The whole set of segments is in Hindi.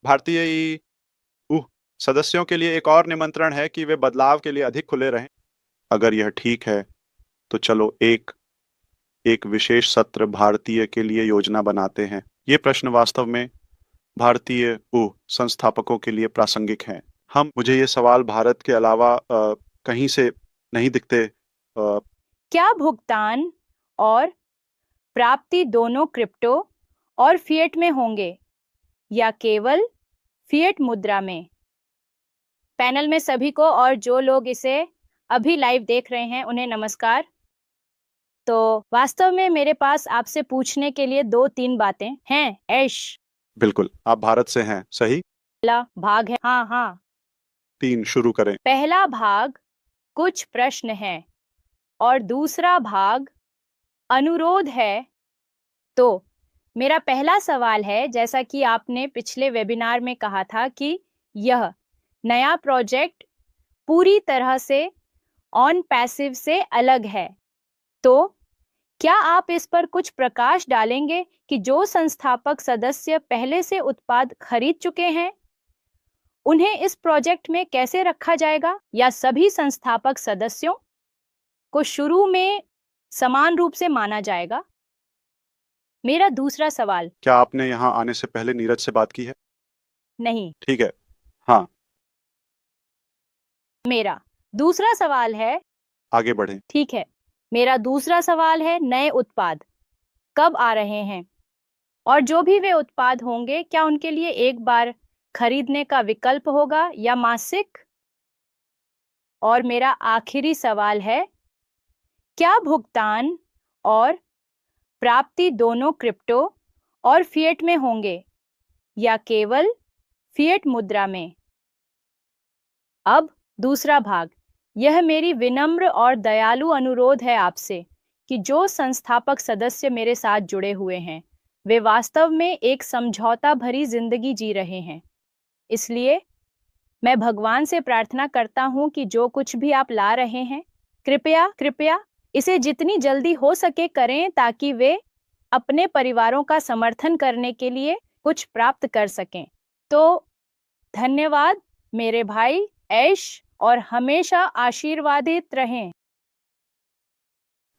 भारतीय ई उह सदस्यों के लिए एक और निमंत्रण है कि वे बदलाव के लिए अधिक खुले रहें। अगर यह ठीक है तो चलो एक एक विशेष सत्र भारतीय के लिए योजना बनाते हैं। ये प्रश्न वास्तव में भारतीय संस्थापकों के लिए प्रासंगिक हैं। मुझे ये सवाल भारत के अलावा कहीं से नहीं दिखते। क्या भुगतान और प्राप्ति दोनों क्रिप्टो और फिएट में होंगे या केवल फिएट मुद्रा में? पैनल में सभी को और जो लोग इसे अभी लाइव देख रहे हैं उन्हें नमस्कार। तो वास्तव में मेरे पास आपसे पूछने के लिए 2-3 बातें हैं। ऐश, बिल्कुल, आप भारत से हैं, सही? पहला भाग है। हाँ हाँ। 3 शुरू करें। पहला भाग कुछ प्रश्न है और दूसरा भाग अनुरोध है। तो मेरा पहला सवाल है, जैसा कि आपने पिछले वेबिनार में कहा था कि यह नया प्रोजेक्ट पूरी तरह से ऑन पैसिव से अलग है, तो क्या आप इस पर कुछ प्रकाश डालेंगे कि जो संस्थापक सदस्य पहले से उत्पाद खरीद चुके हैं उन्हें इस प्रोजेक्ट में कैसे रखा जाएगा, या सभी संस्थापक सदस्यों को शुरू में समान रूप से माना जाएगा? मेरा दूसरा सवाल। क्या आपने यहाँ आने से पहले नीरज से बात की है? नहीं। ठीक है। हाँ, मेरा दूसरा सवाल है। आगे बढ़ें। ठीक है। मेरा दूसरा सवाल है, नए उत्पाद कब आ रहे हैं, और जो भी वे उत्पाद होंगे क्या उनके लिए एक बार खरीदने का विकल्प होगा या मासिक? और मेरा आखिरी सवाल है, क्या भुगतान और प्राप्ति दोनों क्रिप्टो और फिएट में होंगे या केवल फिएट मुद्रा में? अब दूसरा भाग। यह मेरी विनम्र और दयालु अनुरोध है आपसे कि जो संस्थापक सदस्य मेरे साथ जुड़े हुए हैं वे वास्तव में एक समझौता भरी जिंदगी जी रहे हैं। इसलिए मैं भगवान से प्रार्थना करता हूं कि जो कुछ भी आप ला रहे हैं, कृपया कृपया इसे जितनी जल्दी हो सके करें, ताकि वे अपने परिवारों का समर्थन करने के लिए कुछ प्राप्त कर सकें। तो धन्यवाद मेरे भाई ऐश, और हमेशा आशीर्वादित रहें।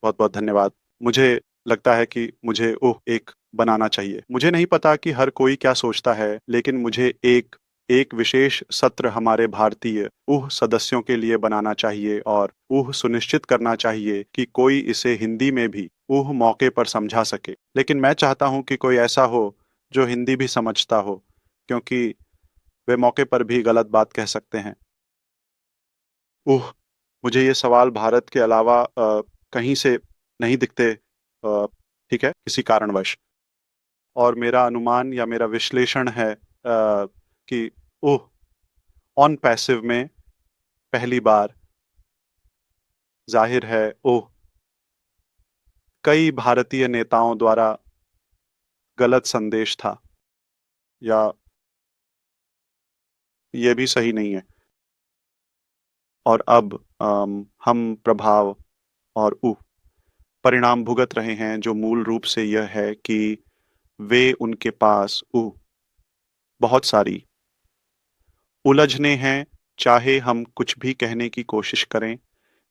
बहुत बहुत धन्यवाद। मुझे लगता है कि मुझे एक बनाना चाहिए। मुझे नहीं पता कि हर कोई क्या सोचता है, लेकिन मुझे एक एक विशेष सत्र हमारे भारतीय सदस्यों के लिए बनाना चाहिए और सुनिश्चित करना चाहिए कि कोई इसे हिंदी में भी मौके पर समझा सके। लेकिन मैं चाहता हूं कि कोई ऐसा हो जो हिंदी भी समझता हो, क्योंकि वे मौके पर भी गलत बात कह सकते हैं। मुझे ये सवाल भारत के अलावा कहीं से नहीं दिखते। ठीक है, किसी कारणवश। और मेरा अनुमान या मेरा विश्लेषण है कि ऑन पैसिव में पहली बार जाहिर है कई भारतीय नेताओं द्वारा गलत संदेश था, या ये भी सही नहीं है। और अब हम प्रभाव और परिणाम भुगत रहे हैं, जो मूल रूप से यह है कि वे उनके पास बहुत सारी उलझने हैं। चाहे हम कुछ भी कहने की कोशिश करें,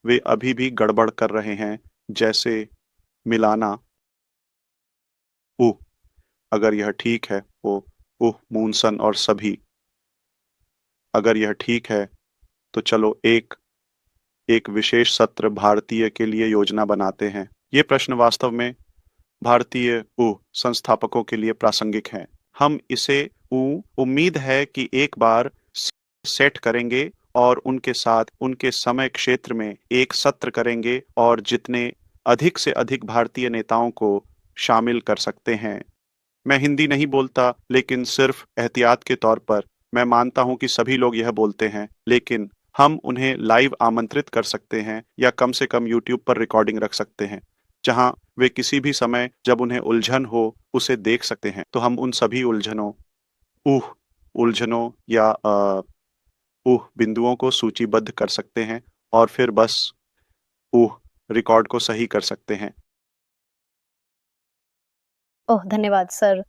वे अभी भी गड़बड़ कर रहे हैं। जैसे मिलाना अगर यह ठीक है मूनसन और सभी। अगर यह ठीक है तो चलो एक एक विशेष सत्र भारतीय के लिए योजना बनाते हैं। ये प्रश्न वास्तव में भारतीय संस्थापकों के लिए प्रासंगिक हैं। हम इसे उम्मीद है कि एक बार सेट करेंगे और उनके साथ उनके समय क्षेत्र में एक सत्र करेंगे और जितने अधिक से अधिक भारतीय नेताओं को शामिल कर सकते हैं। मैं हिंदी नहीं बोलता, लेकिन सिर्फ एहतियात के तौर पर मैं मानता हूं कि सभी लोग यह बोलते हैं, लेकिन हम उन्हें लाइव आमंत्रित कर सकते हैं या कम से कम यूट्यूब पर रिकॉर्डिंग रख सकते हैं, जहां वे किसी भी समय जब उन्हें उलझन हो उसे देख सकते हैं। तो हम उन सभी उलझनों या बिंदुओं को सूचीबद्ध कर सकते हैं और फिर बस रिकॉर्ड को सही कर सकते हैं। ओह धन्यवाद सर।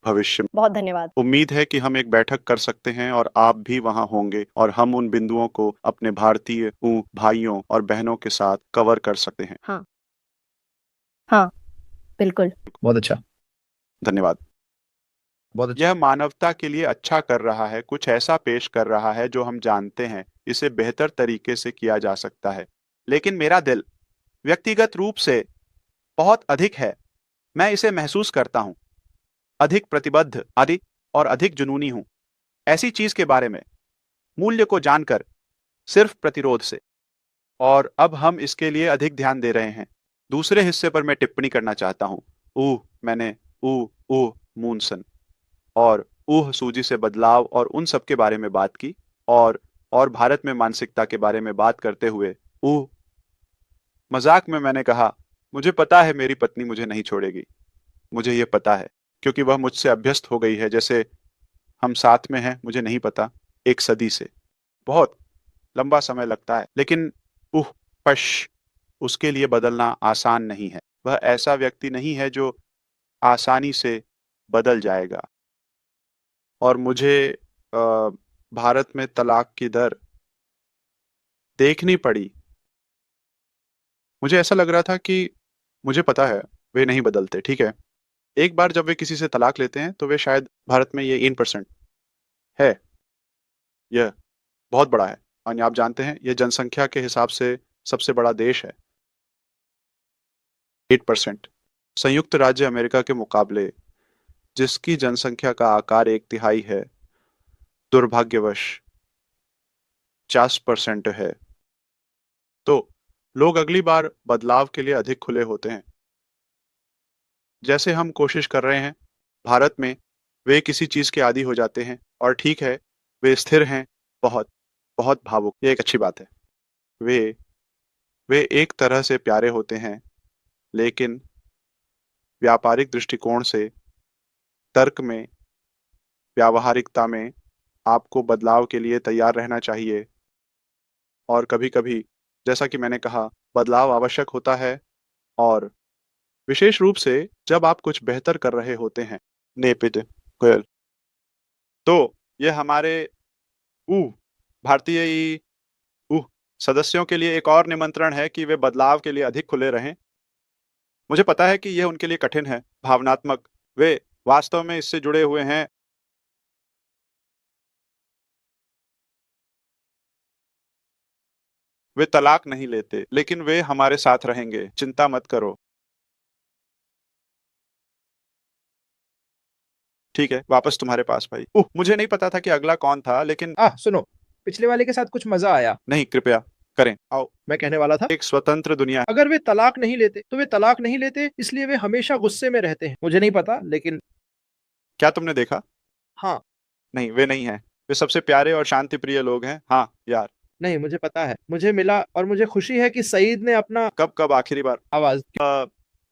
भविष्य में। बहुत धन्यवाद। उम्मीद है कि हम एक बैठक कर सकते हैं और आप भी वहां होंगे और हम उन बिंदुओं को अपने भारतीय भाइयों और बहनों के साथ कवर कर सकते हैं। हाँ हाँ, बिल्कुल। बहुत अच्छा। धन्यवाद। बहुत अच्छा। यह मानवता के लिए अच्छा कर रहा है, कुछ ऐसा पेश कर रहा है जो हम जानते हैं इसे बेहतर तरीके से किया जा सकता है। लेकिन मेरा दिल व्यक्तिगत रूप से बहुत अधिक है। मैं इसे महसूस करता हूं, अधिक प्रतिबद्ध आदि और अधिक जुनूनी हूं ऐसी चीज के बारे में, मूल्य को जानकर, सिर्फ प्रतिरोध से। और अब हम इसके लिए अधिक ध्यान दे रहे हैं। दूसरे हिस्से पर मैं टिप्पणी करना चाहता हूं। मैंने मूनसन और सूजी से बदलाव और उन सब के बारे में बात की, और भारत में मानसिकता के बारे में बात करते हुए मजाक में मैंने कहा, मुझे पता है मेरी पत्नी मुझे नहीं छोड़ेगी। मुझे ये पता है क्योंकि वह मुझसे अभ्यस्त हो गई है, जैसे हम साथ में हैं। मुझे नहीं पता, 1 सदी से बहुत लंबा समय लगता है, लेकिन उह पश उसके लिए बदलना आसान नहीं है। वह ऐसा व्यक्ति नहीं है जो आसानी से बदल जाएगा। और मुझे भारत में तलाक की दर देखनी पड़ी। मुझे ऐसा लग रहा था कि मुझे पता है वे नहीं बदलते, ठीक है। एक बार जब वे किसी से तलाक लेते हैं तो वे शायद, भारत में ये 1% है। यह बहुत बड़ा है और आप जानते हैं यह जनसंख्या के हिसाब से सबसे बड़ा देश है। 8% संयुक्त राज्य अमेरिका के मुकाबले, जिसकी जनसंख्या का आकार 1/3 है, दुर्भाग्यवश 50% है। तो लोग अगली बार बदलाव के लिए अधिक खुले होते हैं। जैसे हम कोशिश कर रहे हैं भारत में, वे किसी चीज के आदी हो जाते हैं और ठीक है, वे स्थिर हैं, बहुत बहुत भावुक। ये एक अच्छी बात है। वे वे एक तरह से प्यारे होते हैं, लेकिन व्यापारिक दृष्टिकोण से, तर्क में, व्यावहारिकता में आपको बदलाव के लिए तैयार रहना चाहिए। और कभी-कभी, जैसा कि मैंने कहा, बदलाव आवश्यक होता है, और विशेष रूप से जब आप कुछ बेहतर कर रहे होते हैं। नेपिद गोयल। तो यह हमारे ऊ भारतीय सदस्यों के लिए एक और निमंत्रण है कि वे बदलाव के लिए अधिक खुले रहें। मुझे पता है कि यह उनके लिए कठिन है, भावनात्मक। वे वास्तव में इससे जुड़े हुए हैं। वे तलाक नहीं लेते, लेकिन वे हमारे साथ रहेंगे, चिंता मत करो। ठीक है, वापस तुम्हारे पास भाई। मुझे नहीं पता था कि अगला कौन था, लेकिन सुनो, पिछले वाले के साथ कुछ मजा आया। नहीं, कृपया करें। आओ। मैं कहने वाला था, एक स्वतंत्र दुनिया है। अगर वे तलाक नहीं लेते तो वे तलाक नहीं लेते, इसलिए वे हमेशा गुस्से में रहते हैं। मुझे नहीं पता, लेकिन क्या तुमने देखा? हाँ। नहीं, वे नहीं हैं। वे सबसे प्यारे और शांति प्रिय लोग हैं। हाँ यार। नहीं, मुझे पता है, मुझे मिला, और मुझे खुशी है कि सईद ने अपना कब आखिरी बार आवाज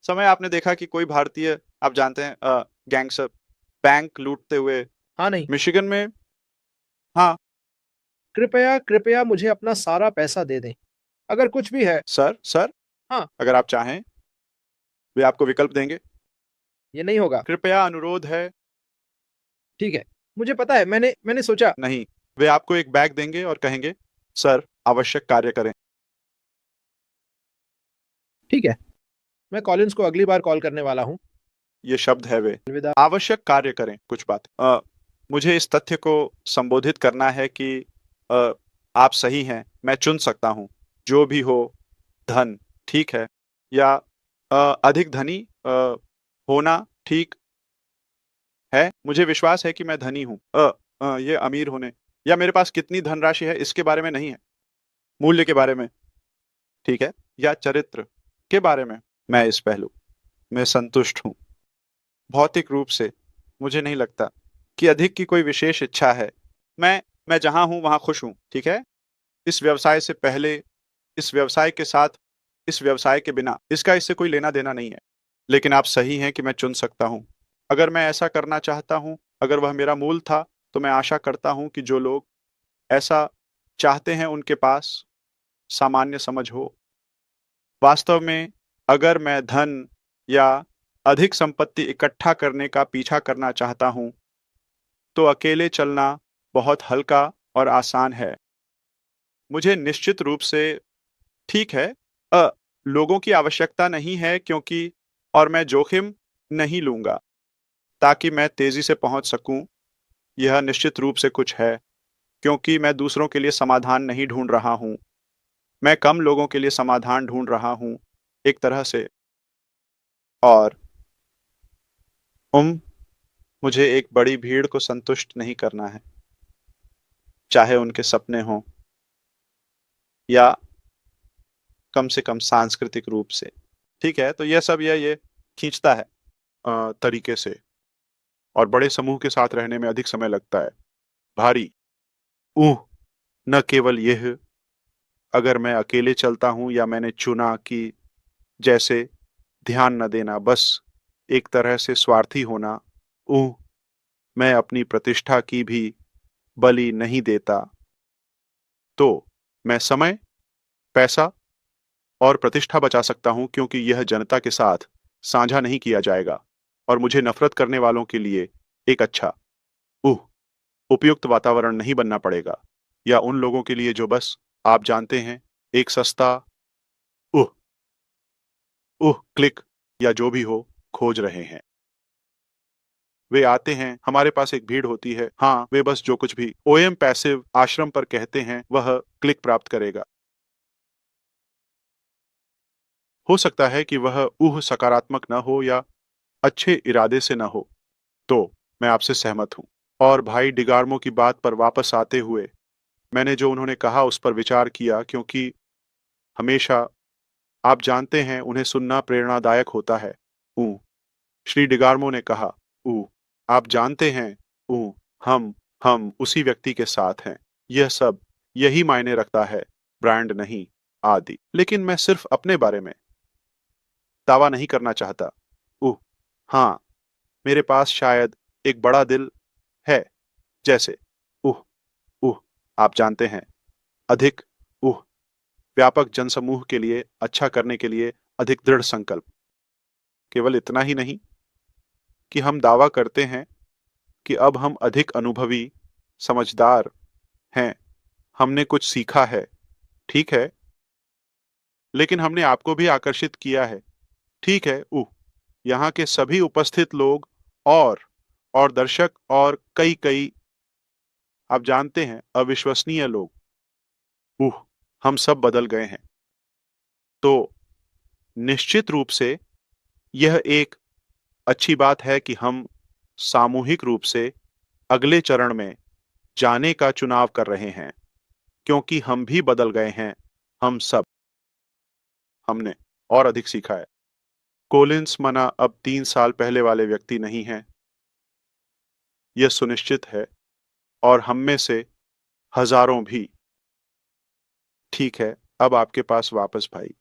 समय आपने देखा कि कोई भारतीय, आप जानते हैं, गैंगस्टर बैंक लूटते हुए हाँ नहीं, मिशिगन में? हाँ कृपया कृपया मुझे अपना सारा पैसा दे दें, अगर कुछ भी है। सर, हाँ। अगर आप चाहें, वे आपको विकल्प देंगे। ये नहीं होगा। कृपया अनुरोध है। ठीक है, मुझे पता है, मैंने सोचा। नहीं, वे आपको एक बैग देंगे और कहेंगे, सर, आवश्यक कार्य करें। ठीक है, मैं कॉलिंस को अगली बार कॉल करने वाला हूँ। ये शब्द है वे, अलविदा। आवश्यक कार्य करें। कुछ बात, मुझे इस तथ्य को संबोधित करना है कि आप सही हैं। मैं चुन सकता हूं, जो भी हो, धन, ठीक है, या अधिक धनी होना, ठीक है। मुझे विश्वास है कि मैं धनी हूं। ये अमीर होने या मेरे पास कितनी धनराशि है इसके बारे में नहीं है, मूल्य के बारे में, ठीक है, या चरित्र के बारे में। मैं इस पहलू में संतुष्ट हूं। भौतिक रूप से मुझे नहीं लगता कि अधिक की कोई विशेष इच्छा है। मैं जहां हूं वहां खुश हूं, ठीक है। इस व्यवसाय से पहले, इस व्यवसाय के साथ, इस व्यवसाय के बिना, इसका इससे कोई लेना देना नहीं है। लेकिन आप सही हैं कि मैं चुन सकता हूं। अगर मैं ऐसा करना चाहता हूं, अगर वह मेरा मूल था, तो मैं आशा करता हूं कि जो लोग ऐसा चाहते हैं उनके पास सामान्य समझ हो। वास्तव में, अगर मैं धन या अधिक संपत्ति इकट्ठा करने का पीछा करना चाहता हूं, तो अकेले चलना बहुत हल्का और आसान है। मुझे निश्चित रूप से ठीक है लोगों की आवश्यकता नहीं है क्योंकि और मैं जोखिम नहीं लूंगा ताकि मैं तेजी से पहुंच सकूं। यह निश्चित रूप से कुछ है क्योंकि मैं दूसरों के लिए समाधान नहीं ढूंढ रहा हूं। मैं कम लोगों के लिए समाधान ढूंढ रहा हूं, एक तरह से। और उम मुझे एक बड़ी भीड़ को संतुष्ट नहीं करना है, चाहे उनके सपने हों या कम से कम सांस्कृतिक रूप से। ठीक है, तो यह सब ये खींचता है तरीके से, और बड़े समूह के साथ रहने में अधिक समय लगता है। भारी न केवल यह, अगर मैं अकेले चलता हूं या मैंने चुना कि जैसे ध्यान न देना, बस एक तरह से स्वार्थी होना। मैं अपनी प्रतिष्ठा की भी बलि नहीं देता, तो मैं समय, पैसा और प्रतिष्ठा बचा सकता हूं क्योंकि यह जनता के साथ साझा नहीं किया जाएगा और मुझे नफरत करने वालों के लिए एक अच्छा उपयुक्त वातावरण नहीं बनना पड़ेगा, या उन लोगों के लिए जो बस आप जानते हैं एक सस्ता उह क्लिक या जो भी हो खोज रहे हैं। वे आते हैं, हमारे पास एक भीड़ होती है, हाँ वे बस जो कुछ भी ओएम पैसिव आश्रम पर कहते हैं वह क्लिक प्राप्त करेगा। हो सकता है कि वह सकारात्मक न हो या अच्छे इरादे से न हो, तो मैं आपसे सहमत हूं। और भाई डिगार्मो की बात पर वापस आते हुए, मैंने जो उन्होंने कहा उस पर विचार किया क्योंकि हमेशा आप जानते हैं उन्हें सुनना प्रेरणादायक होता है। ऊ श्री डिगार्मो ने कहा, ऊ आप जानते हैं, ऊ हम उसी व्यक्ति के साथ हैं। यह सब यही मायने रखता है, ब्रांड नहीं, आदि। लेकिन मैं सिर्फ अपने बारे में दावा नहीं करना चाहता। हाँ, मेरे पास शायद एक बड़ा दिल है, जैसे उह आप जानते हैं, अधिक व्यापक जनसमूह के लिए अच्छा करने के लिए अधिक दृढ़ संकल्प। केवल इतना ही नहीं कि हम दावा करते हैं कि अब हम अधिक अनुभवी, समझदार हैं, हमने कुछ सीखा है, ठीक है, लेकिन हमने आपको भी आकर्षित किया है, ठीक है। यहाँ के सभी उपस्थित लोग और दर्शक और कई कई आप जानते हैं अविश्वसनीय लोग, हम सब बदल गए हैं। तो निश्चित रूप से यह एक अच्छी बात है कि हम सामूहिक रूप से अगले चरण में जाने का चुनाव कर रहे हैं क्योंकि हम भी बदल गए हैं। हम सब हमने और अधिक सीखा है। कोलिंस मना अब 3 साल पहले वाले व्यक्ति नहीं है, यह सुनिश्चित है, और हम में से हजारों भी। ठीक है, अब आपके पास वापस भाई।